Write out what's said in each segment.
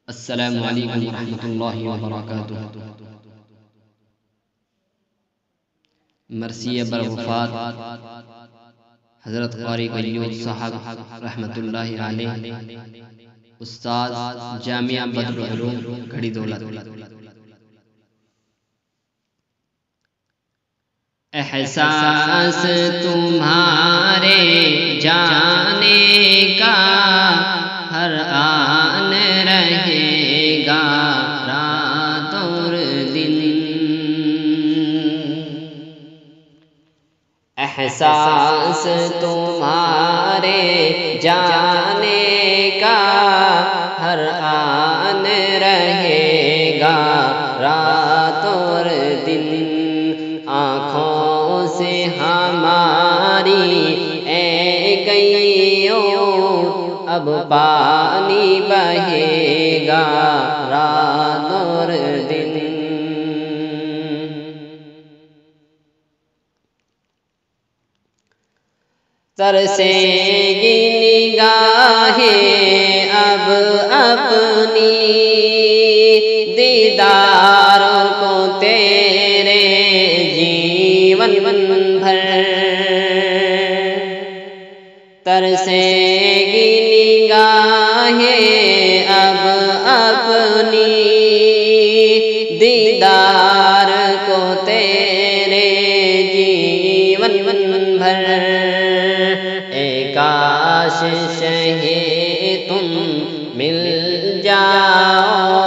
السلام علیکم ورحمۃ اللہ وبرکاتہ۔ مرثیہ بروفات حضرت قاری ایوب صاحب رحمۃ اللہ علیہ، استاد جامعہ بدر العلوم گھڑی دولت۔ احساس تمہارے جانے کا ہر آن رہے گا رات اور دن، احساس تمہارے جانے کا ہر آن رہے گا رات اور دن، آنکھوں سے ہماری اے گئیوں اب پانی بہے گا رات اور دن، ترسیں گی نگاہیں اب اپنی دیدار کو تیرے جیون بھر، ترسیں گی نگاہیں اب اپنی دیدار کو تیرے جیون بھر، اے کاش شہے تم مل جاؤ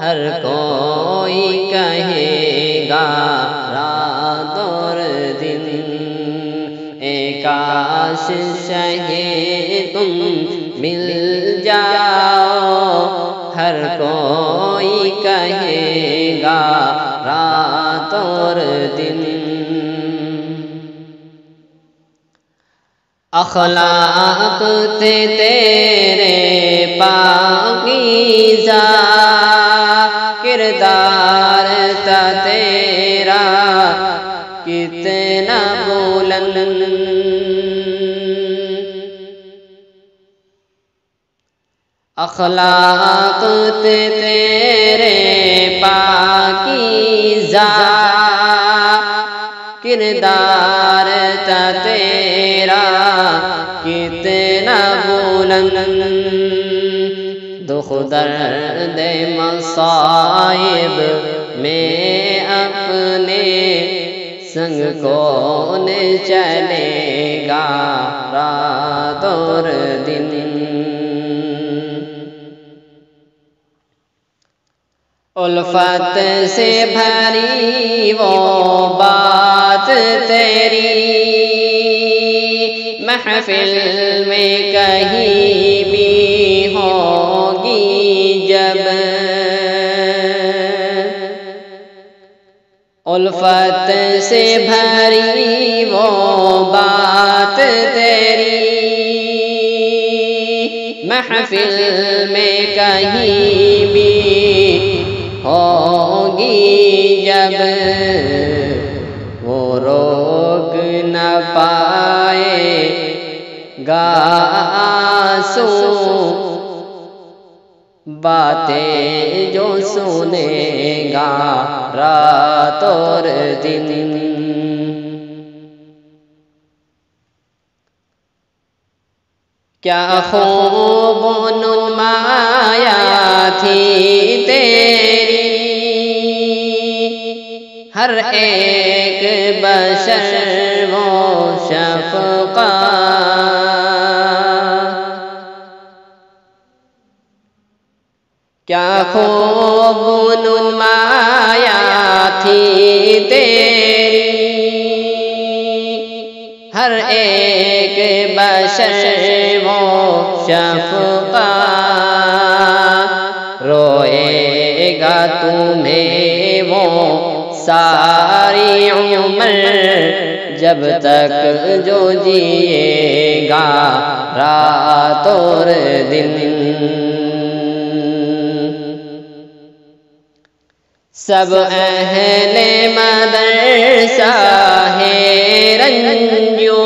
ہر کوئی کہے گا رات اور دن، اے کاش شہے تم مل جاؤ ہر کوئی کہے گا رات اور دن، اخلاق تھے تیرے پاکیزہ کردار تھا تیرا کتنا بلند، اخلاق تھے تیرے پاکیزہ کردار تھا تیرا کتنا بلند، دکھ درد مصائب میں اپنے سنگ کون چلے گا رات اور دن، الفت سے بھری وہ بات تیری محفل میں کہیں بھی ہوگی جب، الفت سے بھری وہ بات تیری محفل میں کہیں بھی ہوگی جب، وہ روک نہ پائے گا آنسو باتیں جو سنے گا رات اور دن، کیا خوب نمایا تھی تیری ہر ایک بشر و شفقت، کیا خوب نمایا تھی تیری ہر ایک بشر و شفقت، روئے گا تمہیں وہ ساری عمر جب تک جو جیے گا رات اور دن، سب اہل مدرسہ ہے رنجو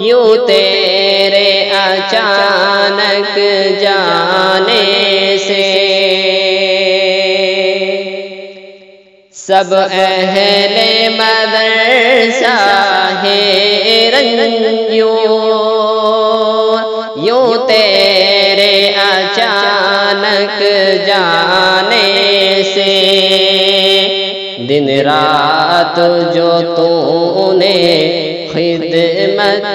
یوں تیرے اچانک جانے سے سب اہل مدرسہ حیران یوں تیرے اچانک جانے سے دن رات جو تو نے خدمت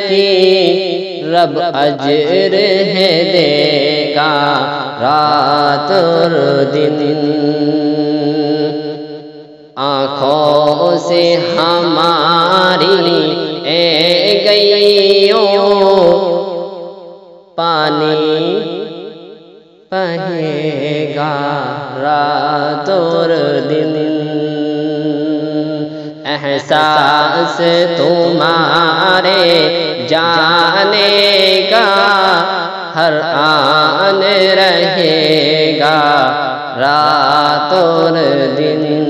کی رب اجر ہے دے گا رات اور دن آنکھوں سے ہماری اے گئیوں پانی بہے گا رات اور دن احساس تمہارے جانے کا ہر آن رہے گا رات اور دن